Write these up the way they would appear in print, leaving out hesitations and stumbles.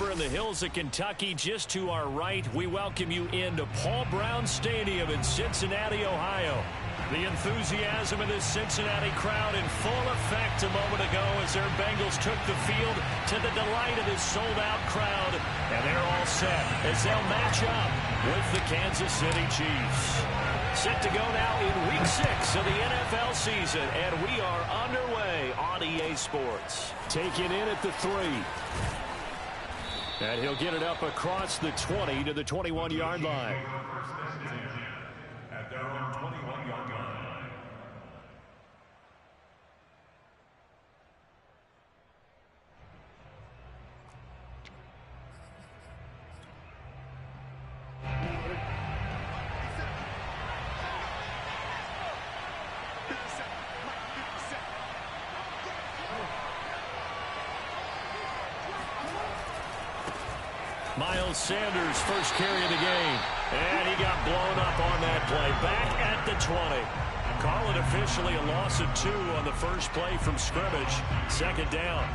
River in the hills of Kentucky. Just to our right, we welcome you into Paul Brown Stadium in Cincinnati, Ohio. The enthusiasm of this Cincinnati crowd in full effect a moment ago as their Bengals took the field to the delight of this sold-out crowd. And they're all set as they'll match up with the Kansas City Chiefs. Set to go now in Week 6 of the NFL season, and we are underway on EA Sports. Taken in at the 3. And he'll get it up across the 20 to the 21-yard line. At their own 21-yard line. Miles Sanders' first carry of the game. And he got blown up on that play. Back at the 20. Call it officially a loss of 2 on the first play from scrimmage. Second down.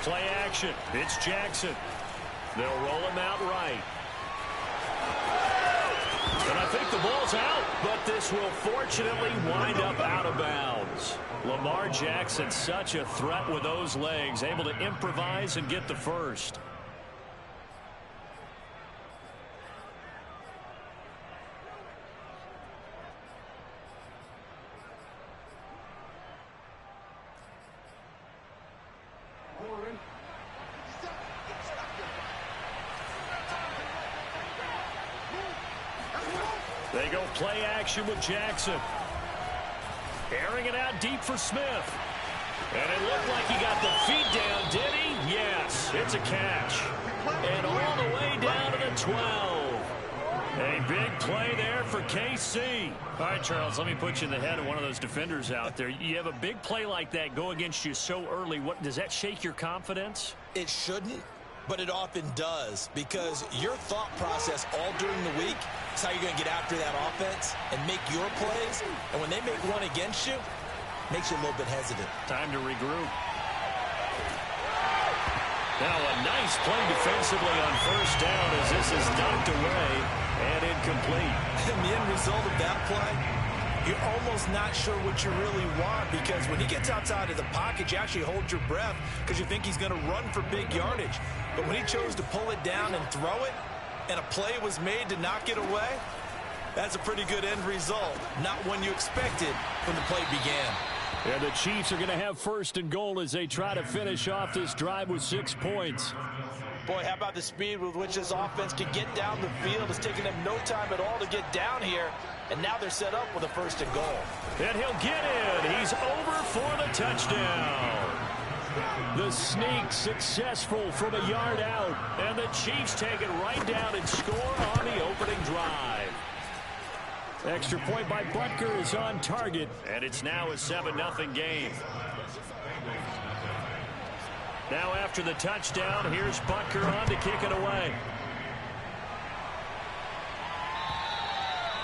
Play action. It's Jackson. They'll roll him out right. And I think the ball's out, but this will fortunately wind up out of bounds. Lamar Jackson, such a threat with those legs, able to improvise and get the first. They go play action with Jackson. Airing it out deep for Smith. And it looked like he got the feet down, did he? Yes, it's a catch. And all the way down to the 12. A big play there for KC. All right, Charles, let me put you in the head of one of those defenders out there. You have a big play like that go against you so early. What does that shake your confidence? It shouldn't, but it often does, because your thought process all during the week is how you're going to get after that offense and make your plays. And when they make one against you, it makes you a little bit hesitant. Time to regroup. Now a nice play defensively on first down as this is knocked away and incomplete. And the end result of that play, you're almost not sure what you really want, because when he gets outside of the pocket, you actually hold your breath because you think he's going to run for big yardage. But when he chose to pull it down and throw it, and a play was made to knock it away, that's a pretty good end result. Not one you expected when the play began. And the Chiefs are going to have first and goal as they try to finish off this drive with 6 points. Boy, how about the speed with which this offense can get down the field? It's taken them no time at all to get down here, and now they're set up with a first and goal. And he'll get in. He's over for the touchdown. The sneak successful from a yard out, and the Chiefs take it right down and score on the opening drive. Extra point by Butker is on target, and it's now a 7-0 game. Now after the touchdown, here's Butker on to kick it away.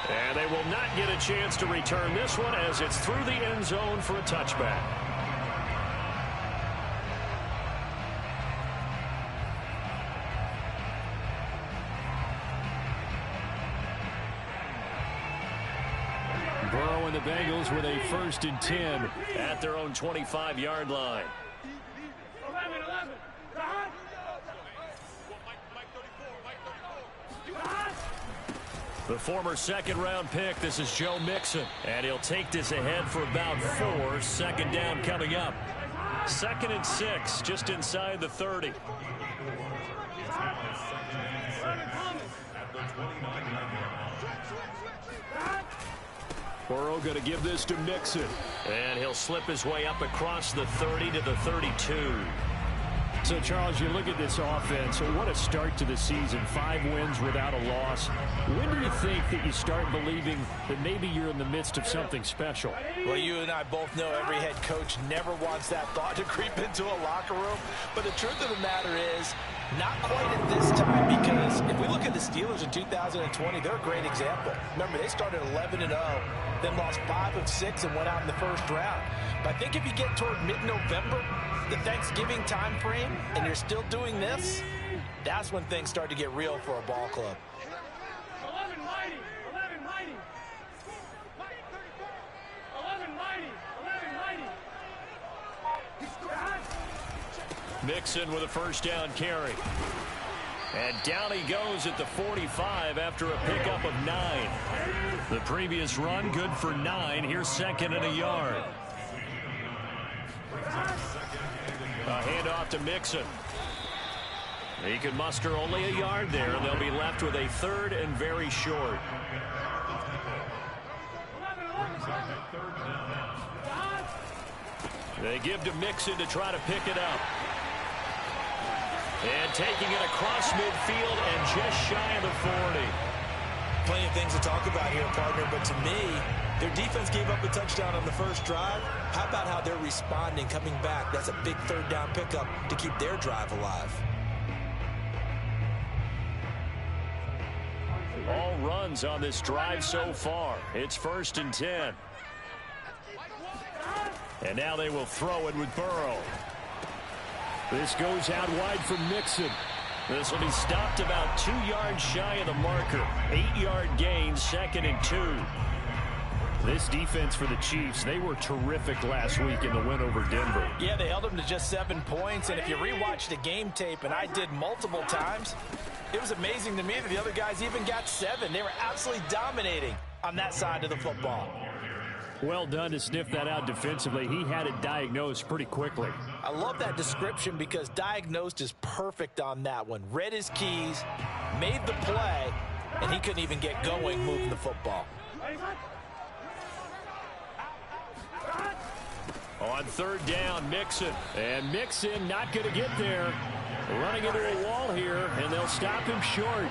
And they will not get a chance to return this one as it's through the end zone for a touchback. Burrow and the Bengals with a 1st and 10 at their own 25-yard line. The former second-round pick, this is Joe Mixon. And he'll take this ahead for about 4. Second down coming up. 2nd and 6, just inside the 30. Burrow going to give this to Mixon. And he'll slip his way up across the 30 to the 32. So, Charles, you look at this offense, what a start to the season. 5 wins without a loss. When do you think that you start believing that maybe you're in the midst of something special? Well, you and I both know every head coach never wants that thought to creep into a locker room. But the truth of the matter is, not quite at this time, because if we look at the Steelers in 2020, they're a great example. Remember, they started 11-0, then lost 5 of 6 and went out in the first round. But I think if you get toward mid-November, the Thanksgiving time frame, and you're still doing this, that's when things start to get real for a ball club. 11 mighty, 11 mighty. 11 mighty, 11 mighty. Mixon with a first down carry. And down he goes at the 45 after a pickup of 9. The previous run good for 9. Here's 2nd and a yard. A handoff to Mixon. He can muster only a yard there, and they'll be left with a 3rd and very short. They give to Mixon to try to pick it up. And taking it across midfield and just shy of the 40. Plenty of things to talk about here, partner, but to me, their defense gave up a touchdown on the first drive. How about how they're responding, coming back? That's a big 3rd down pickup to keep their drive alive. All runs on this drive so far. It's 1st and 10. And now they will throw it with Burrow. This goes out wide for Mixon. This will be stopped about 2 yards shy of the marker. 8-yard gain, 2nd and 2. This defense for the Chiefs, they were terrific last week in the win over Denver. Yeah, they held them to just 7 points. And if you rewatch the game tape, and I did multiple times, it was amazing to me that the other guys even got 7. They were absolutely dominating on that side of the football. Well done to sniff that out defensively. He had it diagnosed pretty quickly. I love that description because diagnosed is perfect on that one. Read his keys, made the play, and he couldn't even get going moving the football. On 3rd down, Mixon. And Mixon not going to get there. Running into a wall here, and they'll stop him short.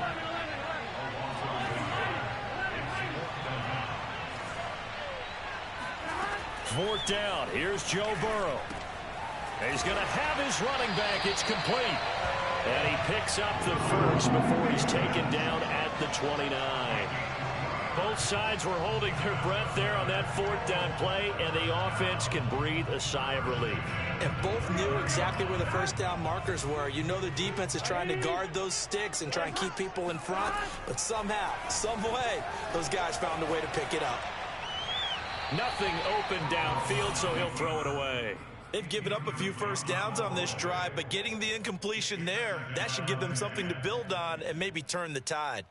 Fourth down. Here's Joe Burrow. He's going to have his running back. It's complete. And he picks up the first before he's taken down at the 29. Both sides were holding their breath there on that 4th down play, and the offense can breathe a sigh of relief. And both knew exactly where the first down markers were. You know the defense is trying to guard those sticks and try and keep people in front, but somehow, some way, those guys found a way to pick it up. Nothing open downfield, so he'll throw it away. They've given up a few first downs on this drive, but getting the incompletion there, that should give them something to build on and maybe turn the tide.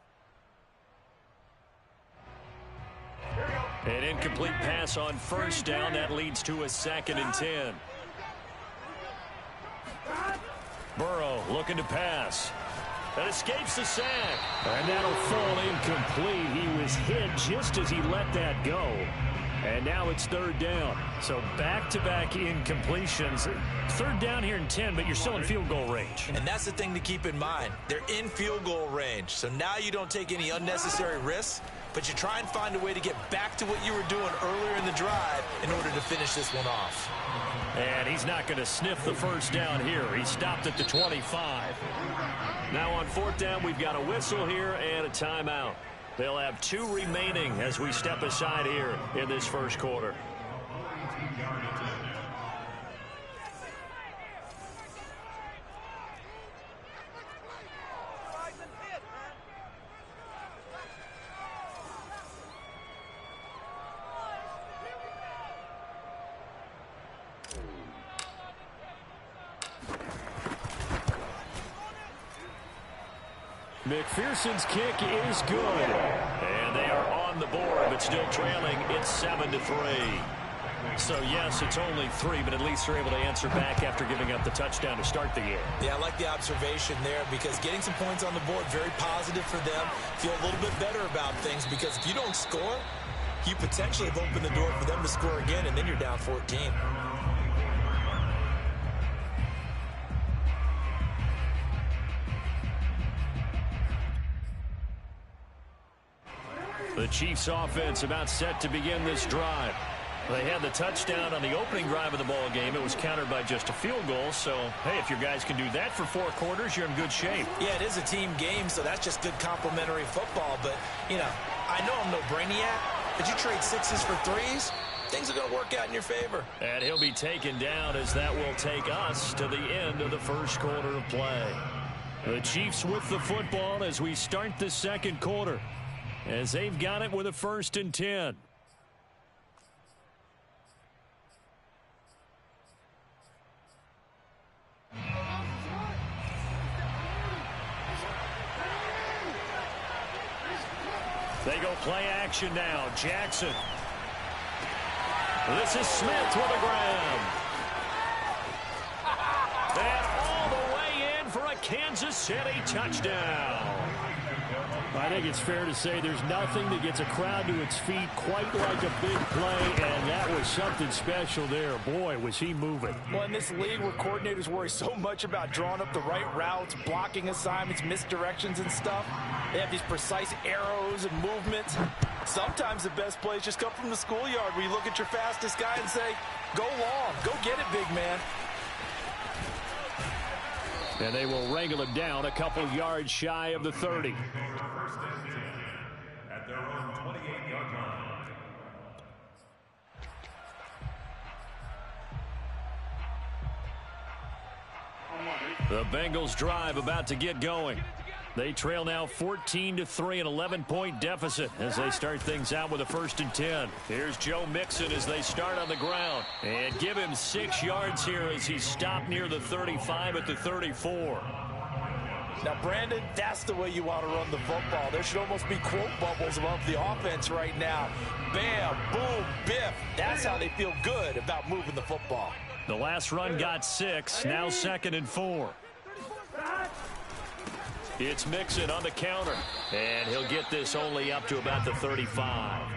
An incomplete pass on first down. That leads to a 2nd and 10. Burrow looking to pass. That escapes the sack. And that'll fall incomplete. He was hit just as he let that go. And now it's 3rd down. So back-to-back incompletions. 3rd down here in 10, but you're still in field goal range. And that's the thing to keep in mind. They're in field goal range. So now you don't take any unnecessary risks, but you try and find a way to get back to what you were doing earlier in the drive in order to finish this one off. And he's not going to sniff the first down here. He stopped at the 25. Now on 4th down, we've got a whistle here and a timeout. They'll have 2 remaining as we step aside here in this first quarter. McPherson's kick is good. And they are on the board, but still trailing. It's 7-3. So, yes, it's only 3, but at least they're able to answer back after giving up the touchdown to start the game. Yeah, I like the observation there because getting some points on the board, very positive for them. Feel a little bit better about things because if you don't score, you potentially have opened the door for them to score again, and then you're down 14. The Chiefs offense about set to begin this drive. They had the touchdown on the opening drive of the ball game. It was countered by just a field goal. So, hey, if your guys can do that for 4 quarters, you're in good shape. Yeah, it is a team game, so that's just good complimentary football. But, you know, I know I'm no brainiac, but you trade 6s for 3s, things are going to work out in your favor. And he'll be taken down as that will take us to the end of the first quarter of play. The Chiefs with the football as we start the second quarter, as they've got it with a 1st and 10. They go play action now. Jackson. This is Smith with a grab. And all the way in for a Kansas City touchdown. I think it's fair to say there's nothing that gets a crowd to its feet quite like a big play, and that was something special there. Boy, was he moving. Well, in this league where coordinators worry so much about drawing up the right routes, blocking assignments, misdirections and stuff, they have these precise arrows and movements. Sometimes the best plays just come from the schoolyard where you look at your fastest guy and say, go long, go get it, big man. And they will wrangle him down a couple yards shy of the 30. First and 10 at their own 28-yard line. The Bengals drive about to get going. They trail now 14-3, an 11-point deficit as they start things out with a 1st and 10. Here's Joe Mixon as they start on the ground. And give him 6 yards here as he stopped near the 35 at the 34. Now, Brandon, that's the way you want to run the football. There should almost be quote bubbles above the offense right now. Bam, boom, biff. That's how they feel good about moving the football. The last run got 6, now 2nd and 4. It's Mixon on the counter, and he'll get this only up to about the 35.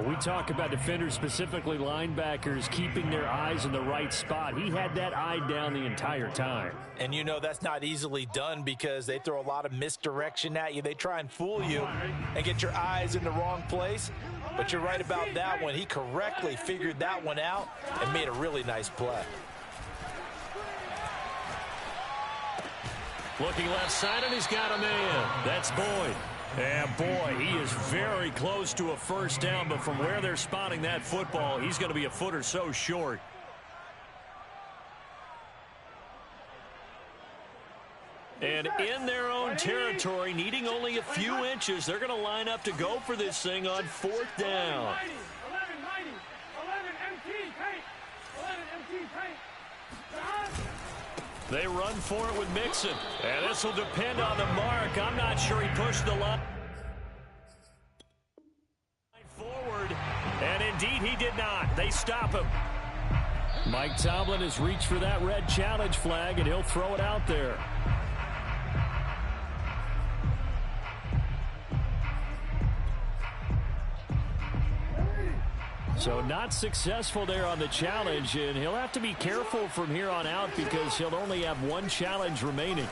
We talk about defenders, specifically linebackers, keeping their eyes in the right spot. He had that eye down the entire time. And you know that's not easily done because they throw a lot of misdirection at you. They try and fool you and get your eyes in the wrong place. But you're right about that one. He correctly figured that one out and made a really nice play. Looking left side, and he's got a man. That's Boyd. And boy, he is very close to a 1st down, but from where they're spotting that football, he's going to be a foot or so short. And in their own territory, needing only a few inches, they're going to line up to go for this thing on 4th down. 11 MT paint. 11 MT paint. They run for it with Mixon. And this will depend on the mark. I'm not sure he pushed the line forward. And indeed, he did not. They stop him. Mike Tomlin has reached for that red challenge flag, and he'll throw it out there. So not successful there on the challenge, and he'll have to be careful from here on out because he'll only have 1 challenge remaining.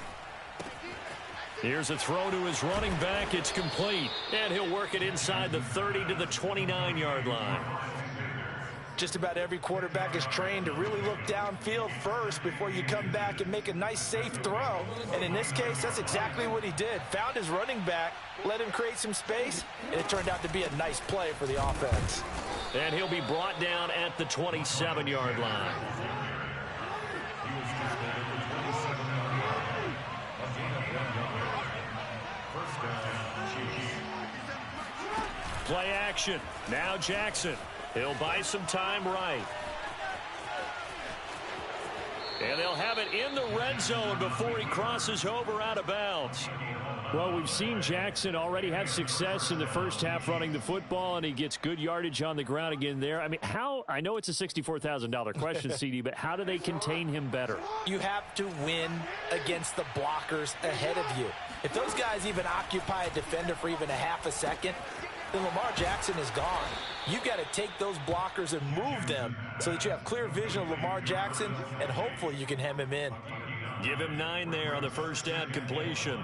Here's a throw to his running back. It's complete. And he'll work it inside the 30 to the 29-yard line. Just about every quarterback is trained to really look downfield first before you come back and make a nice, safe throw. And in this case, that's exactly what he did. Found his running back, let him create some space, and it turned out to be a nice play for the offense. And he'll be brought down at the 27-yard line. Play action. Now Jackson. He'll buy some time right. And they'll have it in the red zone before he crosses over out of bounds. Well, we've seen Jackson already have success in the first half running the football, and he gets good yardage on the ground again there. I mean, I know it's a $64,000 question, CD, but how do they contain him better? You have to win against the blockers ahead of you. If those guys even occupy a defender for even a half a second, then Lamar Jackson is gone. You've got to take those blockers and move them so that you have clear vision of Lamar Jackson, and hopefully you can hem him in. Give him 9 there on the first down completion.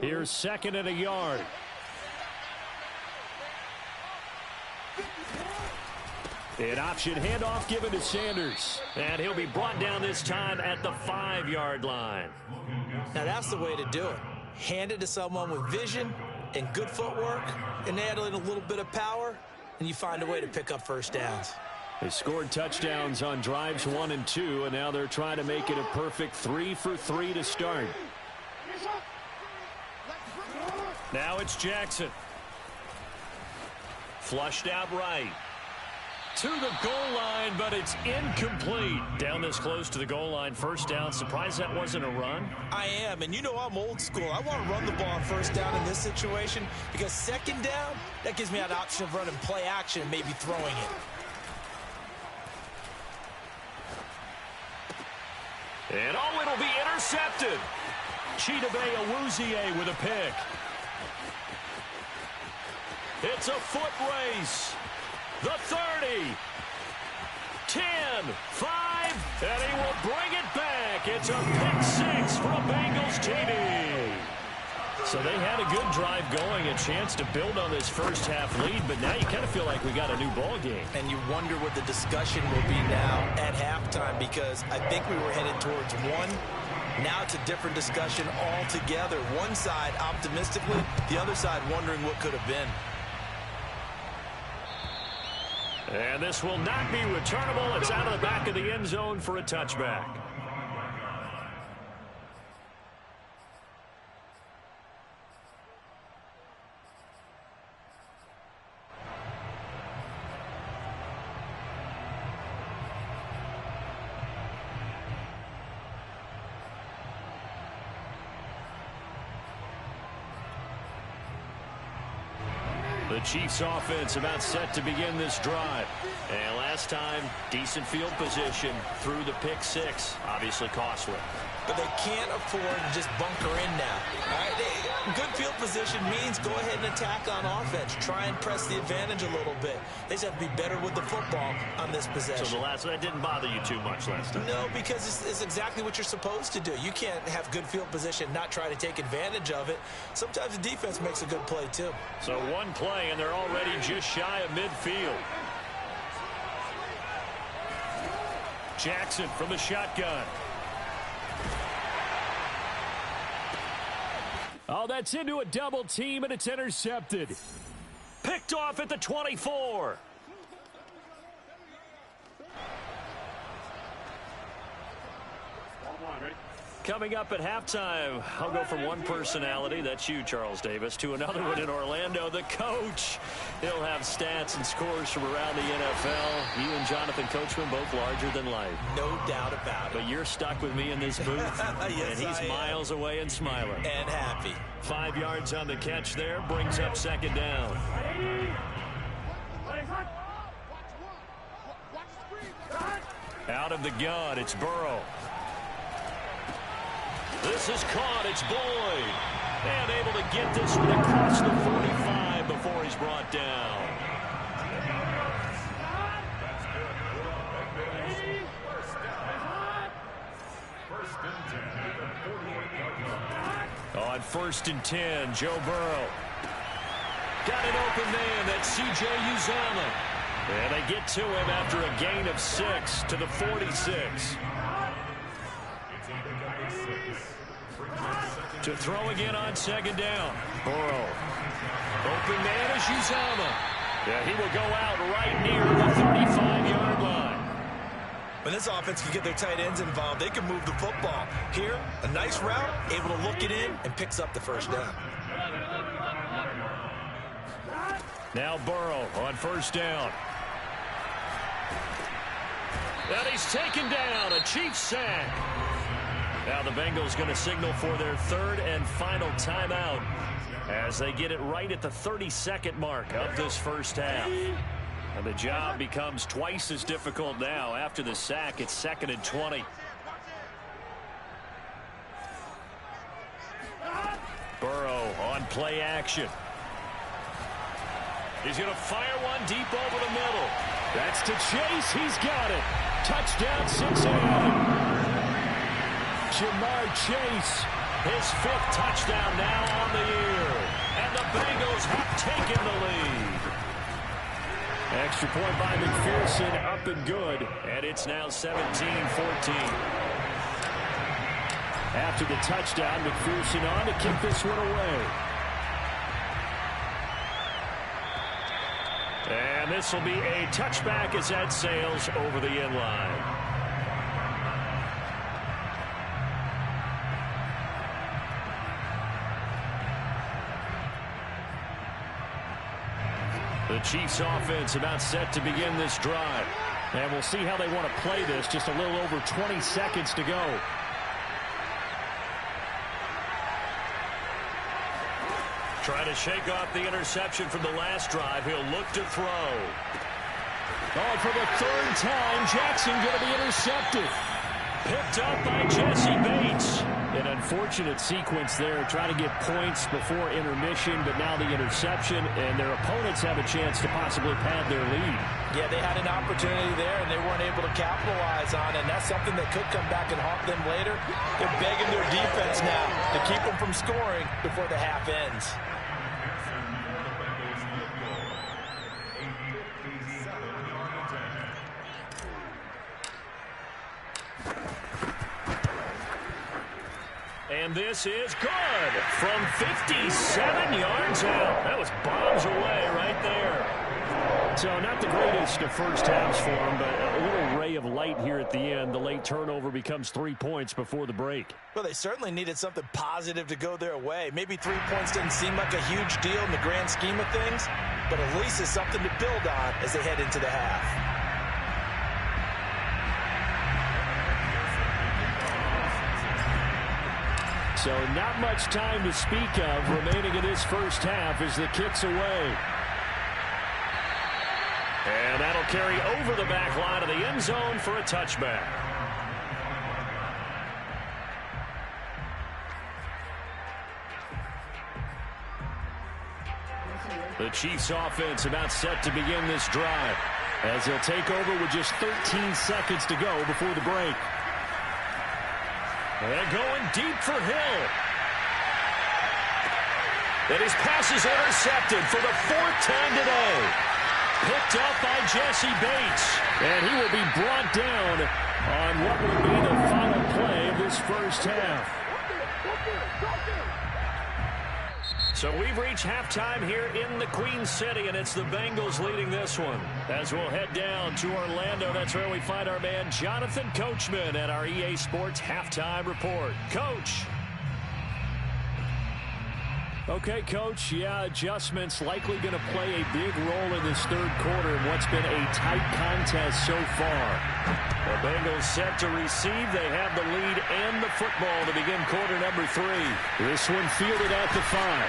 Here's 2nd and a yard. An option handoff given to Sanders. And he'll be brought down this time at the 5-yard line. Now that's the way to do it. Hand it to someone with vision and good footwork, and add in a little bit of power, and you find a way to pick up first downs. They scored touchdowns on drives 1 and 2, and now they're trying to make it a perfect 3 for 3 to start. Now it's Jackson. Flushed out right. To the goal line, but it's incomplete. Down this close to the goal line, first down. Surprised that wasn't a run? I am, and you know I'm old school. I want to run the ball on first down in this situation because second down, that gives me an option of running play action and maybe throwing it. And it'll be intercepted. Chidobe Awuzie with a pick. It's a foot race. The 30, 10, 5, and he will bring it back. It's a pick 6 for a Bengals TD. So they had a good drive going, a chance to build on this first half lead, but now you kind of feel like we got a new ball game. And you wonder what the discussion will be now at halftime, because I think we were headed towards one. Now it's a different discussion altogether. One side optimistically, the other side wondering what could have been. And this will not be returnable. It's out of the back of the end zone for a touchback. The Chiefs offense about set to begin this drive. And last time, decent field position through the pick 6. Obviously costly. But they can't afford to just bunker in now. All right? Good field position means go ahead and attack on offense. Try and press the advantage a little bit. They just have to be better with the football on this possession. So that didn't bother you too much last time? No, because it's exactly what you're supposed to do. You can't have good field position, not try to take advantage of it. Sometimes the defense makes a good play too. So one play, and they're already just shy of midfield. Jackson from the shotgun. Oh, that's into a double team, and it's intercepted. Picked off at the 24. Coming up at halftime, I'll go from one personality, that's you, Charles Davis, to another one in Orlando, the coach. He'll have stats and scores from around the NFL. You and Jonathan Coachman, both larger than life. No doubt about it. But you're stuck with me in this booth, yes, and he's miles away and smiling. And happy. 5 yards on the catch there, brings up second down. Out of the gun, it's Burrow. This is caught. It's Boyd. And able to get this one across the 45 before he's brought down. On 1st and 10, Joe Burrow. Got an open man. That's C.J. Uzomah. And they get to him after a gain of 6 to the 46. To throw again on second down. Burrow. Open man is Uzomah. Yeah, he will go out right near the 35-yard line. When this offense can get their tight ends involved, they can move the football. Here, a nice route, able to look it in, and picks up the first down. Now Burrow on 1st down. And he's taken down. A Chiefs sack. Now the Bengals going to signal for their 3rd and final timeout as they get it right at the 32nd mark of this first half. And the job becomes twice as difficult now. After the sack, it's 2nd and 20. Burrow on play action. He's going to fire one deep over the middle. That's to Chase. He's got it. Touchdown, Cincinnati. Jamar Chase His 5th touchdown now on the year. And the Bengals have taken the lead. Extra point by McPherson, up and good. And it's now 17-14. After the touchdown, McPherson on to kick this one away. And this will be a touchback as that sails over the end line. The Chiefs offense about set to begin this drive. And we'll see how they want to play this. Just a little over 20 seconds to go. Trying to shake off the interception from the last drive. He'll look to throw. Oh, for the 3rd time, Jackson going to be intercepted. Picked up by Jesse Bates. An unfortunate sequence there, trying to get points before intermission, but now the interception, and their opponents have a chance to possibly pad their lead. Yeah, they had an opportunity there, and they weren't able to capitalize on it, and that's something that could come back and haunt them later. They're begging their defense now to keep them from scoring before the half ends. And this is good from 57 yards out. That was bombs away right there. So not the greatest of first halves for him, but a little ray of light here at the end. The late turnover becomes 3 points before the break. Well, they certainly needed something positive to go their way. Maybe 3 points didn't seem like a huge deal in the grand scheme of things, but at least it's something to build on as they head into the half. So not much time to speak of remaining in this first half as the kick's away. And that'll carry over the back line of the end zone for a touchback. The Chiefs offense about set to begin this drive as they'll take over with just 13 seconds to go before the break. And going deep for Hill. And his pass is intercepted for the 4th time today. Picked up by Jesse Bates. And he will be brought down on what will be the final play of this first half. So we've reached halftime here in the Queen City, and it's the Bengals leading this one. As we'll head down to Orlando, that's where we find our man Jonathan Coachman at our EA Sports Halftime Report. Coach. Okay, Coach, yeah, adjustments likely going to play a big role in this 3rd quarter in what's been a tight contest so far. The Bengals set to receive. They have the lead and the football to begin quarter number 3. This one fielded at the 5.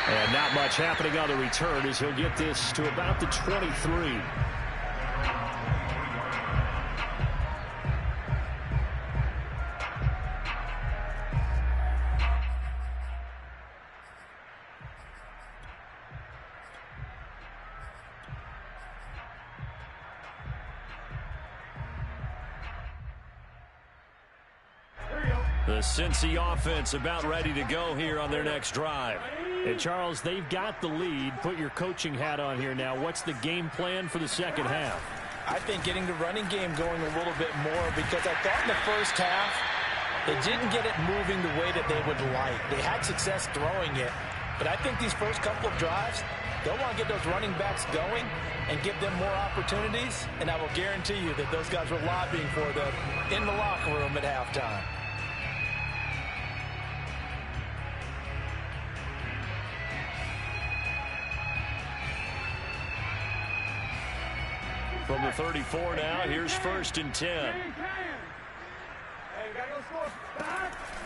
And not much happening on the return as he'll get this to about the 23. The Cincy offense about ready to go here on their next drive. And Charles, they've got the lead. Put your coaching hat on here now. What's the game plan for the second half? I think getting the running game going a little bit more, because I thought in the first half they didn't get it moving the way that they would like. They had success throwing it, but I think these first couple of drives, they'll want to get those running backs going and give them more opportunities, and I will guarantee you that those guys were lobbying for them in the locker room at halftime. From the 34 now, here's 1st and 10.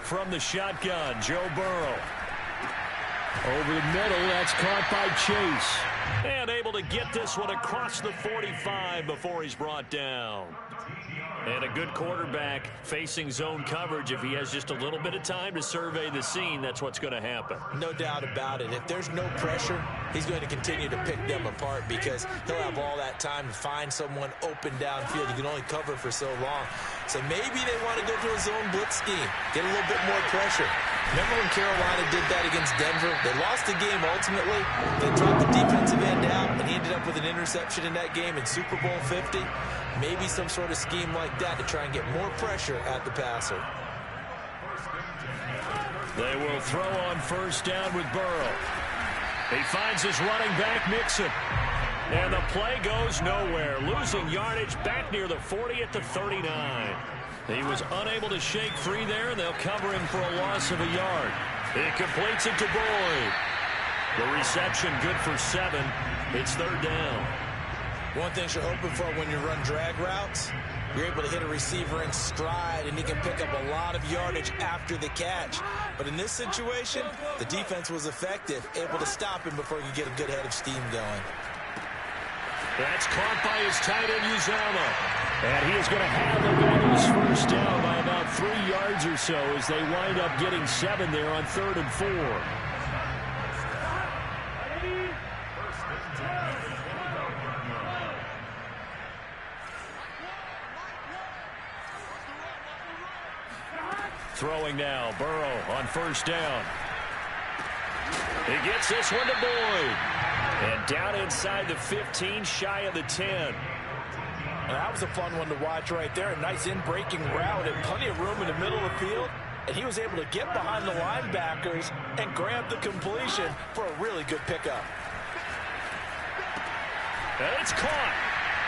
From the shotgun, Joe Burrow. Over the middle, that's caught by Chase. And able to get this one across the 45 before he's brought down. And a good quarterback facing zone coverage. If he has just a little bit of time to survey the scene, that's what's going to happen. No doubt about it. If there's no pressure, he's going to continue to pick them apart because he'll have all that time to find someone open downfield. You can only cover for so long. So maybe they want to go to a zone blitz scheme, get a little bit more pressure. Remember when Carolina did that against Denver? They lost the game ultimately. They dropped the defensive end out, and he ended up with an interception in that game in Super Bowl 50. Maybe some sort of scheme like that to try and get more pressure at the passer. They will throw on first down with Burrow. He finds his running back, Mixon. And the play goes nowhere. Losing yardage back near the 40 at the 39. He was unable to shake free there, and they'll cover him for a loss of a yard. He completes it to Boyd. The reception good for 7. It's third down. One thing you're hoping for when you run drag routes, you're able to hit a receiver in stride, and he can pick up a lot of yardage after the catch. But in this situation, the defense was effective, able to stop him before he could get a good head of steam going. That's caught by his tight end, Uzama. And he is going to have the Bengals first down by about 3 yards or so as they wind up getting 7 there on 3rd and 4. Throwing now, Burrow on first down. He gets this one to Boyd. And down inside the 15, shy of the 10. And that was a fun one to watch right there. A nice in-breaking route and plenty of room in the middle of the field. And he was able to get behind the linebackers and grab the completion for a really good pickup. And it's caught.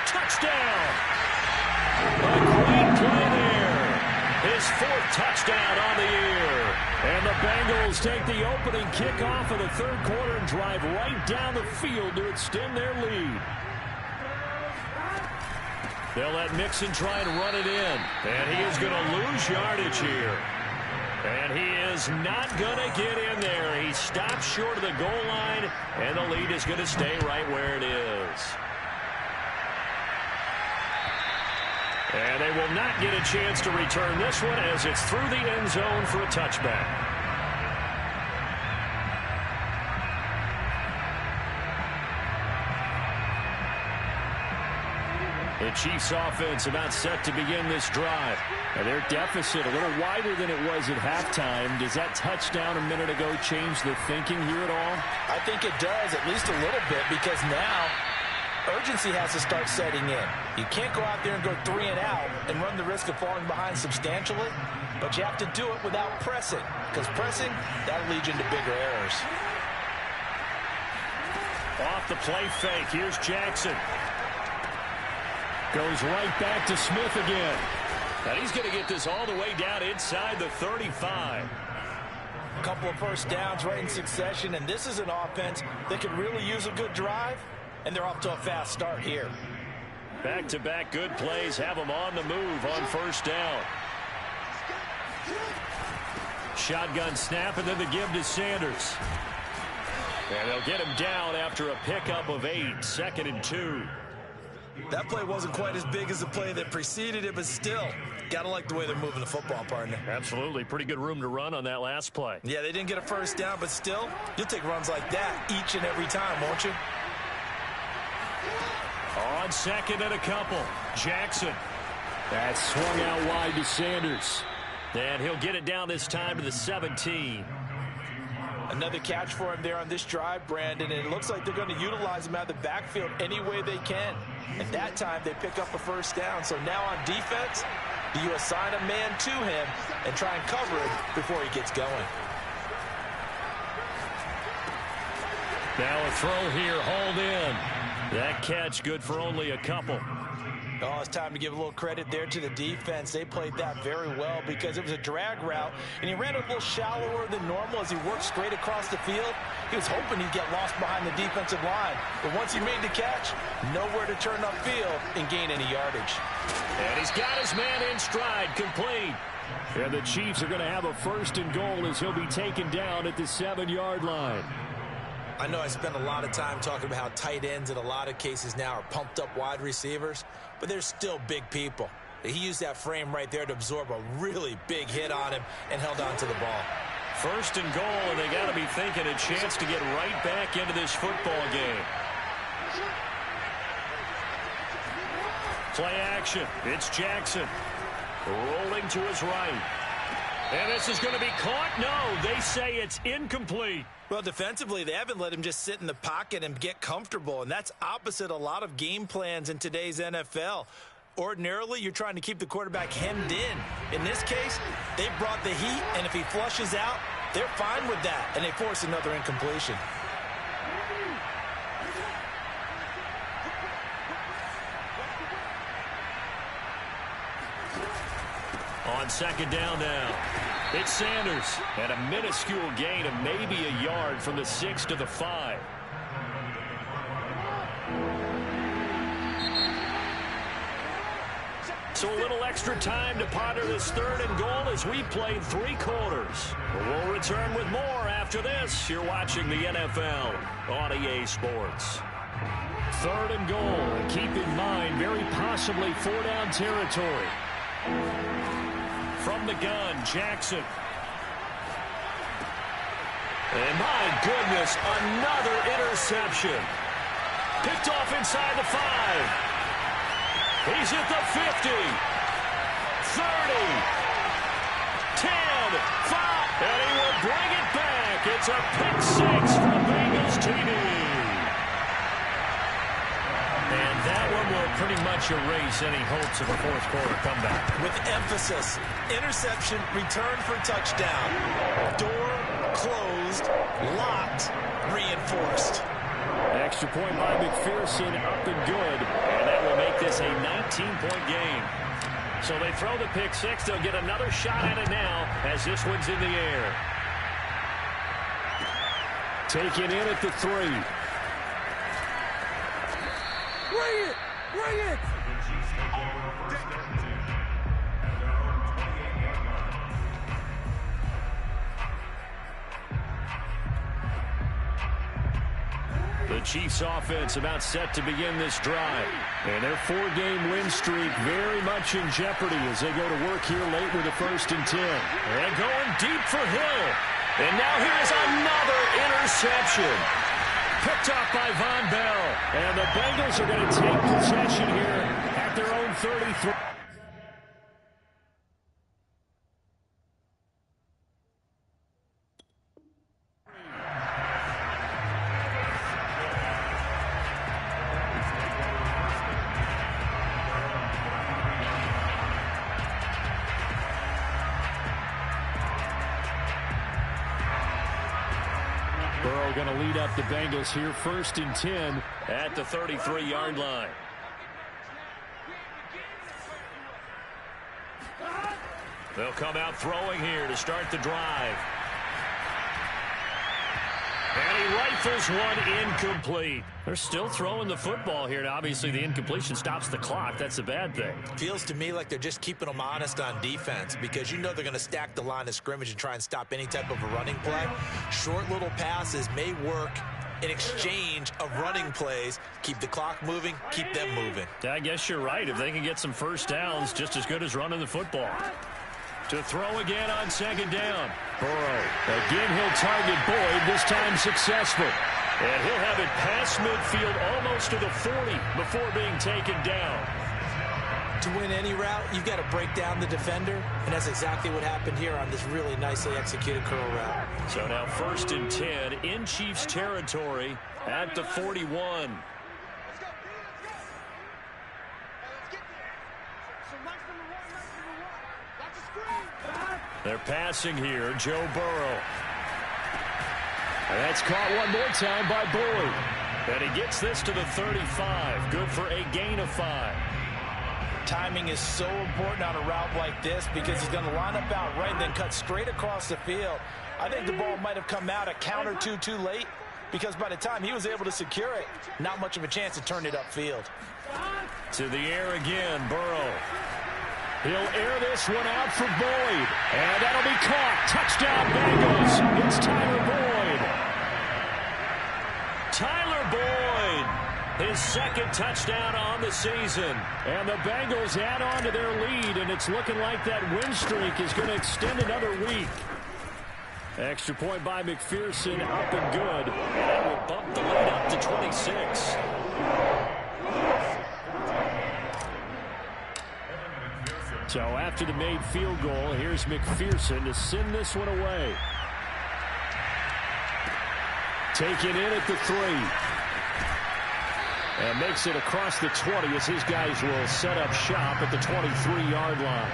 Touchdown. A great play there. His 4th touchdown on the year. And the Bengals take the opening kickoff of the 3rd quarter and drive right down the field to extend their lead. They'll let Mixon try and run it in. And he is going to lose yardage here. And he is not going to get in there. He stops short of the goal line, and the lead is going to stay right where it is. And they will not get a chance to return this one as it's through the end zone for a touchback. The Chiefs offense about set to begin this drive. And their deficit a little wider than it was at halftime. Does that touchdown a minute ago change the thinking here at all? I think it does, at least a little bit, because now urgency has to start setting in. You can't go out there and go 3 and out and run the risk of falling behind substantially, but you have to do it without pressing, because pressing, that'll lead you into bigger errors. Off the play fake, here's Jackson. Goes right back to Smith again. And he's going to get this all the way down inside the 35. A couple of first downs right in succession, and this is an offense that could really use a good drive, and they're off to a fast start here. Back-to-back good plays have them on the move on first down. Shotgun snap, and then the give to Sanders. And they'll get him down after a pickup of 8, 2nd and 2. That play wasn't quite as big as the play that preceded it, but still, got to like the way they're moving the football, partner. Absolutely. Pretty good room to run on that last play. Yeah, they didn't get a first down, but still, you'll take runs like that each and every time, won't you? On 2nd and a couple, Jackson. That swung out wide to Sanders. And he'll get it down this time to the 17. Another catch for him there on this drive, Brandon, and it looks like they're going to utilize him out of the backfield any way they can. At that time, they pick up a first down. So now on defense, do you assign a man to him and try and cover him before he gets going? Now a throw here, hauled in. That catch good for only a couple. Oh, it's time to give a little credit there to the defense. They played that very well because it was a drag route, and he ran a little shallower than normal as he worked straight across the field. He was hoping he'd get lost behind the defensive line, but once he made the catch, nowhere to turn upfield and gain any yardage. And he's got his man in stride, complete. And the Chiefs are going to have a 1st and goal as he'll be taken down at the 7-yard line. I know I spend a lot of time talking about how tight ends in a lot of cases now are pumped up wide receivers, but they're still big people. He used that frame right there to absorb a really big hit on him and held on to the ball. 1st and goal, and they got to be thinking a chance to get right back into this football game. Play action. It's Jackson. Rolling to his right. And this is going to be caught. No, they say it's incomplete. Well, defensively, they haven't let him just sit in the pocket and get comfortable, and that's opposite a lot of game plans in today's NFL. Ordinarily, you're trying to keep the quarterback hemmed in. In this case, they brought the heat, and if he flushes out, they're fine with that, and they force another incompletion. On second down now, it's Sanders. And a minuscule gain of maybe a yard from the 6 to the 5. So a little extra time to ponder this 3rd and goal as we played 3 quarters. We'll return with more after this. You're watching the NFL on EA Sports. 3rd and goal. Keep in mind, very possibly 4-down territory. From the gun, Jackson. And my goodness, another interception. Picked off inside the 5. He's at the 50. 30. 10. 5. And he will bring it back. It's a pick 6 from Bengals TV. And that one will pretty much erase any hopes of a 4th quarter comeback. With emphasis, interception, return for touchdown. Door closed, locked, reinforced. Extra point by McPherson, up and good. And that will make this a 19-point game. So they throw the pick 6. They'll get another shot at it now as this one's in the air. Taken in at the 3. Bring it! Bring it! The Chiefs offense about set to begin this drive. And their 4-game win streak very much in jeopardy as they go to work here late with a 1st and 10. And going deep for Hill. And now here's another interception. Picked off by Von Bell. And the Bengals are going to take possession here at their own 33. Burrow going to lead up the Bengals here, 1st and 10 at the 33-yard line. They'll come out throwing here to start the drive. And he rifles one incomplete. They're still throwing the football here. Now, obviously, the incompletion stops the clock. That's a bad thing. Feels to me like they're just keeping them honest on defense because you know they're going to stack the line of scrimmage and try and stop any type of a running play. Short little passes may work in exchange of running plays. Keep the clock moving, keep them moving. I guess you're right. If they can get some first downs, just as good as running the football. To throw again on second down. Burrow. Again, he'll target Boyd, this time successful. And he'll have it past midfield almost to the 40 before being taken down. To win any route, you've got to break down the defender, and that's exactly what happened here on this really nicely executed curl route. So now 1st and 10 in Chiefs territory at the 41. They're passing here, Joe Burrow. And that's caught one more time by Boyd. And he gets this to the 35. Good for a gain of 5. Timing is so important on a route like this because he's going to line up out right and then cut straight across the field. I think the ball might have come out a count or two too late because by the time he was able to secure it, not much of a chance to turn it upfield. To the air again, Burrow. He'll air this one out for Boyd. And that'll be caught. Touchdown, Bengals. It's Tyler Boyd. Tyler Boyd. His 2nd touchdown on the season. And the Bengals add on to their lead, and it's looking like that win streak is going to extend another week. Extra point by McPherson, up and good. And that will bump the lead up to 26. So after the made field goal, here's McPherson to send this one away. Taken in at the 3. And makes it across the 20 as his guys will set up shop at the 23-yard line.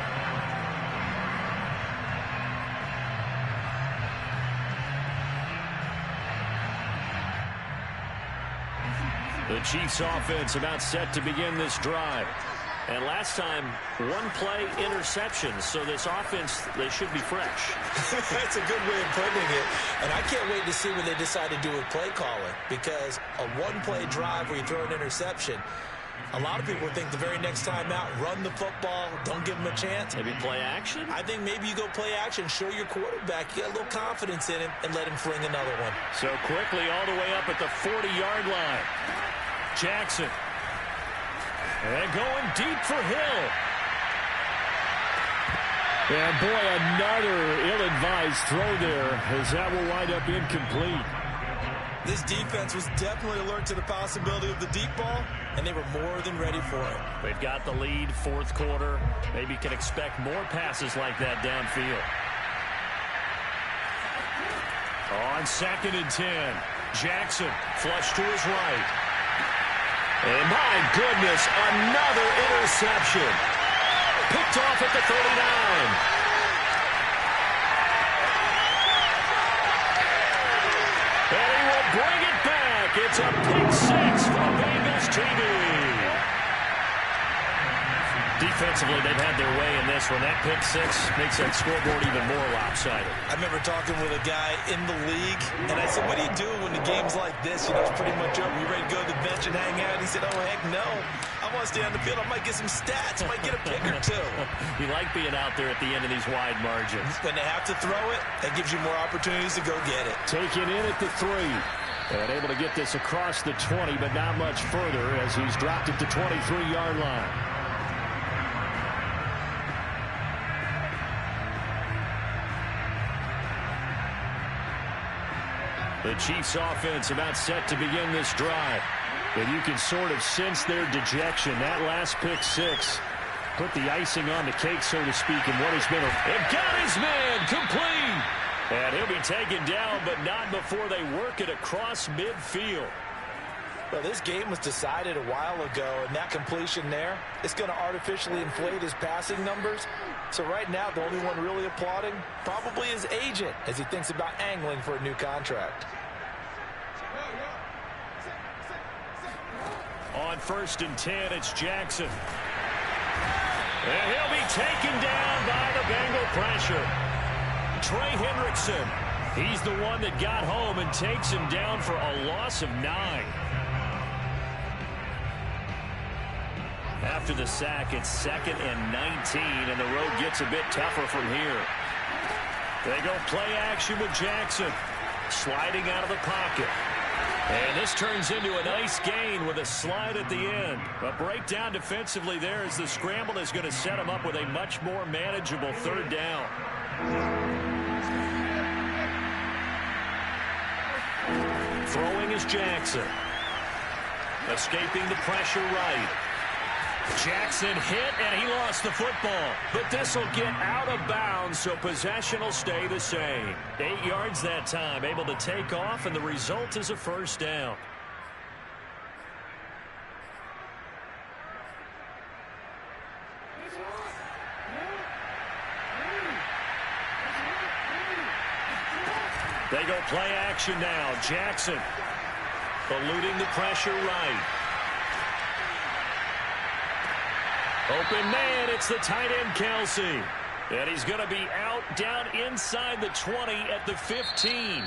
The Chiefs offense about set to begin this drive. And last time, one play interception. So this offense, they should be fresh. That's a good way of putting it. And I can't wait to see what they decide to do with play calling. Because a one-play drive where you throw an interception, a lot of people think the very next time out, run the football, don't give them a chance. Maybe play action? I think maybe you go play action, show your quarterback you got a little confidence in him, and let him fling another one. So quickly all the way up at the 40-yard line. Jackson. And going deep for Hill. And boy, another ill-advised throw there as that will wind up incomplete. This defense was definitely alert to the possibility of the deep ball, and they were more than ready for it. They've got the lead, fourth quarter. Maybe can expect more passes like that downfield. On 2nd and 10, Jackson flush to his right. And my goodness, another interception. Picked off at the 39. And he will bring it back. It's a pick 6 for Bengals TV. Defensively, they've had their way in this one. That pick 6 makes that scoreboard even more lopsided. I remember talking with a guy in the league, and I said, what do you do when the game's like this? You know, it's pretty much over. You ready to go to the bench and hang out? He said, oh, heck no. I want to stay on the field. I might get some stats. I might get a pick or two. You like being out there at the end of these wide margins. When they have to throw it, that gives you more opportunities to go get it. Taken in at the 3. And able to get this across the 20, but not much further as he's dropped at the 23-yard line. The Chiefs offense about set to begin this drive. And you can sort of sense their dejection. That last pick 6 put the icing on the cake, so to speak, in what has been a... It got his man complete. And he'll be taken down, but not before they work it across midfield. Well, this game was decided a while ago, and that completion there, it's going to artificially inflate his passing numbers. So right now, the only one really applauding probably his agent as he thinks about angling for a new contract. On 1st and 10, it's Jackson. And he'll be taken down by the Bengal pressure. Trey Hendrickson, he's the one that got home and takes him down for a loss of 9. After the sack, it's 2nd and 19, and the road gets a bit tougher from here. They go play action with Jackson, sliding out of the pocket. And this turns into a nice gain with a slide at the end. A breakdown defensively there as the scramble is going to set him up with a much more manageable 3rd down. Throwing is Jackson. Escaping the pressure right. Jackson hit, and he lost the football. But this will get out of bounds, so possession will stay the same. 8 yards that time, able to take off, and the result is a 1st down. They go play action now. Jackson eluding the pressure right. Open man, it's the tight end, Kelsey. And he's going to be out down inside the 20 at the 15.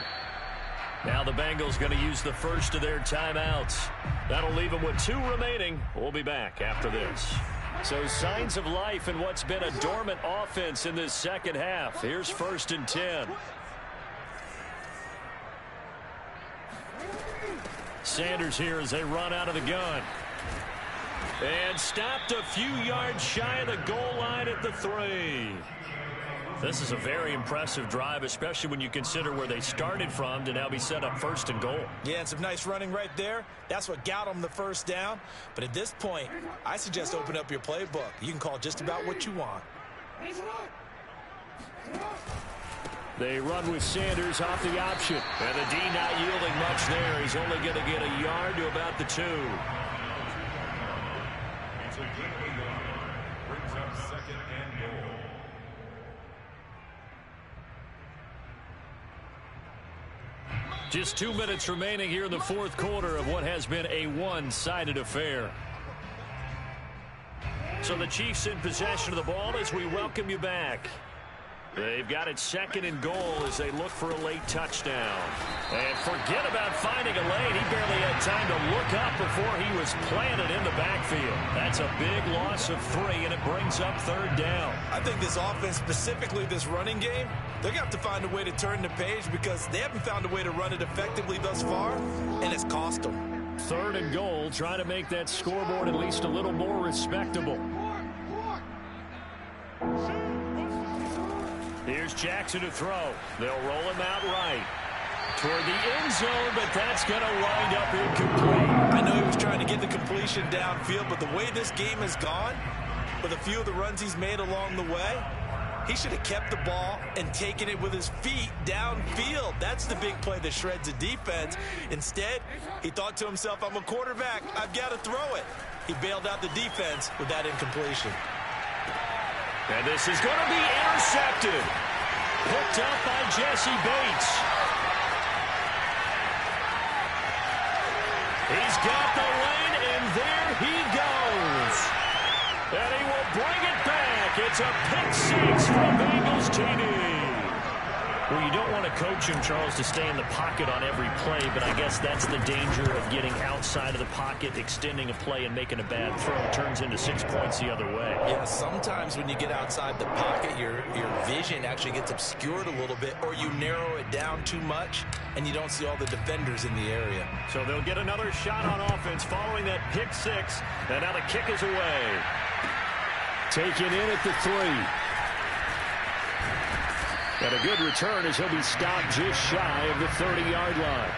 Now the Bengals going to use the first of their timeouts. That'll leave them with 2 remaining. We'll be back after this. So signs of life in what's been a dormant offense in this second half. Here's 1st and 10. Sanders here as they run out of the gun. And stopped a few yards shy of the goal line at the 3. This is a very impressive drive, especially when you consider where they started from to now be set up 1st and goal. Yeah, and some nice running right there. That's what got them the 1st down. But at this point, I suggest open up your playbook. You can call just about what you want. They run with Sanders off the option. And the D not yielding much there. He's only going to get a yard to about the 2. It's a gain of a yard. Brings up 2nd and goal. Just 2 minutes remaining here in the 4th quarter of what has been a one-sided affair. So the Chiefs in possession of the ball as we welcome you back. They've got it 2nd and goal as they look for a late touchdown. And forget about finding a lane. He barely had time to look up before he was planted in the backfield. That's a big loss of 3, and it brings up 3rd down. I think this offense, specifically this running game, they're going to have to find a way to turn the page because they haven't found a way to run it effectively thus far, and it's cost them. 3rd and goal, trying to make that scoreboard at least a little more respectable. Here's Jackson to throw. They'll roll him out right toward the end zone, but that's going to wind up incomplete. I know he was trying to get the completion downfield, but the way this game has gone, with a few of the runs he's made along the way, he should have kept the ball and taken it with his feet downfield. That's the big play that shreds a defense. Instead, he thought to himself, I'm a quarterback. I've got to throw it. He bailed out the defense with that incompletion. And this is going to be intercepted. Picked up by Jesse Bates. He's got the lane, and there he goes. And he will bring it back. It's a pick 6 from Bengals TD. Well, you don't want to coach him, Charles, to stay in the pocket on every play, but I guess that's the danger of getting outside of the pocket, extending a play, and making a bad throw. It turns into 6 points the other way. Yeah, sometimes when you get outside the pocket, your vision actually gets obscured a little bit, or you narrow it down too much, and you don't see all the defenders in the area. So they'll get another shot on offense following that pick 6, and now the kick is away. Taken in at the 3. And a good return as he'll be stopped just shy of the 30-yard line.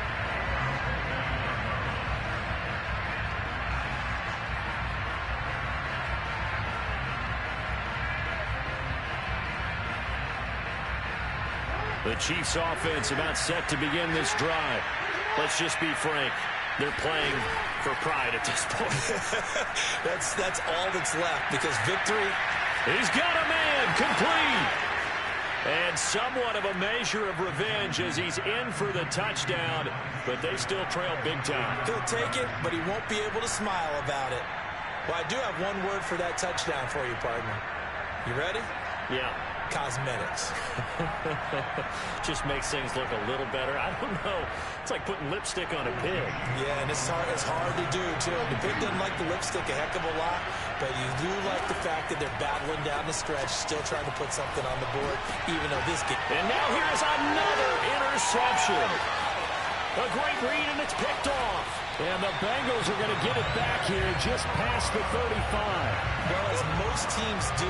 The Chiefs offense about set to begin this drive. Let's just be frank. They're playing for pride at this point. That's all that's left because victory. He's got a man complete. And somewhat of a measure of revenge as he's in for the touchdown, but they still trail big time. He'll take it, but he won't be able to smile about it. Well, I do have one word for that touchdown for you, partner. You ready? Yeah. Cosmetics. Just makes things look a little better. I don't know. It's like putting lipstick on a pig. Yeah, and it's hard to do, too. The pig doesn't like the lipstick a heck of a lot, but you do like the fact that they're battling down the stretch, still trying to put something on the board, even though this game. And now here's another interception. A great read, and it's picked off. And the Bengals are going to get it back here just past the 35. Well, as most teams do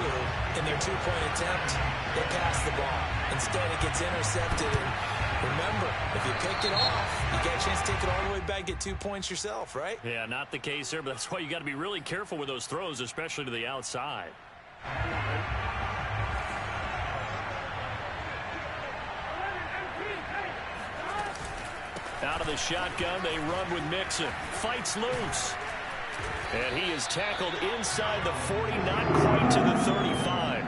in their two-point attempt, they pass the ball. Instead, it gets intercepted. And remember, if you pick it off, you get a chance to take it all the way back, get 2 points yourself, right? Yeah, not the case there, but that's why you got to be really careful with those throws, especially to the outside. Out of the shotgun, they run with Mixon. Fights loose. And he is tackled inside the 40, not quite to the 35.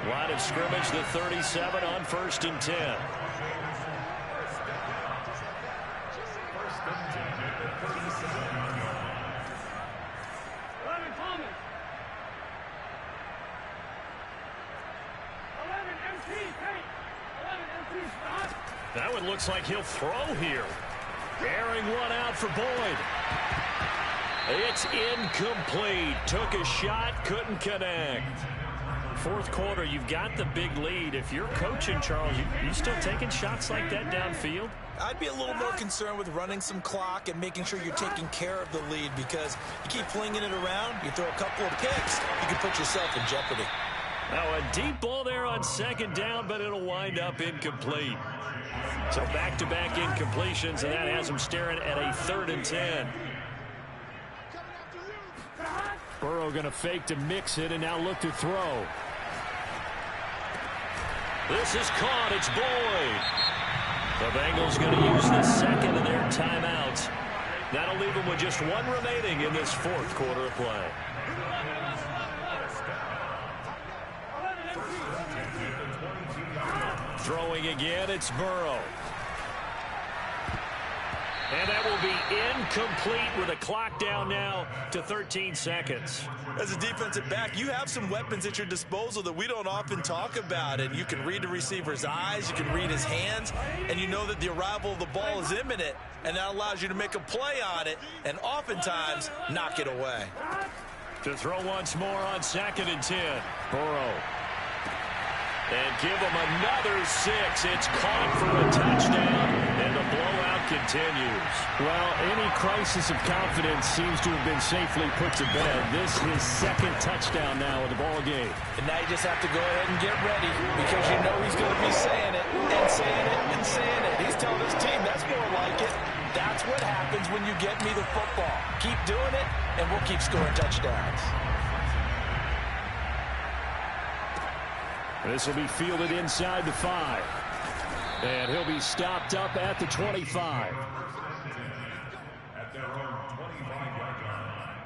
Line of scrimmage, the 37 on 1st and 10. That one looks like he'll throw here. Airing one out for Boyd. It's incomplete. Took a shot, couldn't connect. 4th quarter, you've got the big lead. If you're coaching, Charles, you still taking shots like that downfield? I'd be a little more concerned with running some clock and making sure you're taking care of the lead because you keep flinging it around, you throw a couple of picks, you can put yourself in jeopardy. Now a deep ball there on 2nd down, but it'll wind up incomplete. So back-to-back incompletions, and that has him staring at a 3rd and 10. Burrow going to fake to mix it and now look to throw. This is caught. It's Boyd. The Bengals going to use the second of their timeouts. That'll leave them with just one remaining in this fourth quarter of play. Throwing again, it's Burrow. And that will be incomplete with a clock down now to 13 seconds. As a defensive back, you have some weapons at your disposal that we don't often talk about. And you can read the receiver's eyes, you can read his hands, and you know that the arrival of the ball is imminent. And that allows you to make a play on it and oftentimes knock it away. To throw once more on 2nd and 10. Burrow. And give him another 6. It's caught for a touchdown, and the blowout continues. Well, any crisis of confidence seems to have been safely put to bed. This is his second touchdown now in the ball game. And now you just have to go ahead and get ready because you know he's going to be saying it and saying it and saying it. He's telling his team that's more like it. That's what happens when you get me the football. Keep doing it, and we'll keep scoring touchdowns. This will be fielded inside the 5. And he'll be stopped up at the 25. At their own 25-yard line.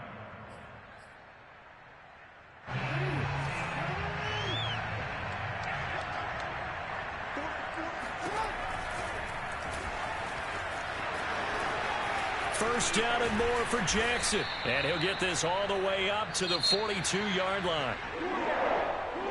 First down and more for Jackson. And he'll get this all the way up to the 42-yard line.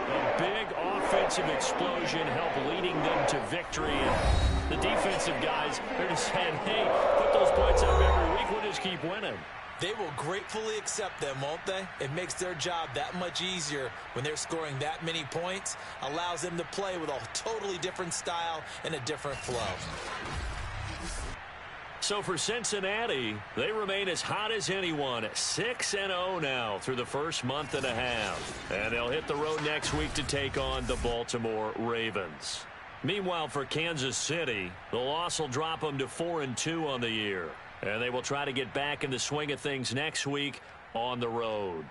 A big offensive explosion helped leading them to victory. And the defensive guys, they're just saying, hey, put those points up every week. We'll just keep winning. They will gratefully accept them, won't they? It makes their job that much easier when they're scoring that many points. Allows them to play with a totally different style and a different flow. So for Cincinnati, they remain as hot as anyone, 6-0 now through the first month and a half. And they'll hit the road next week to take on the Baltimore Ravens. Meanwhile, for Kansas City, the loss will drop them to 4-2 on the year. And they will try to get back in the swing of things next week on the road.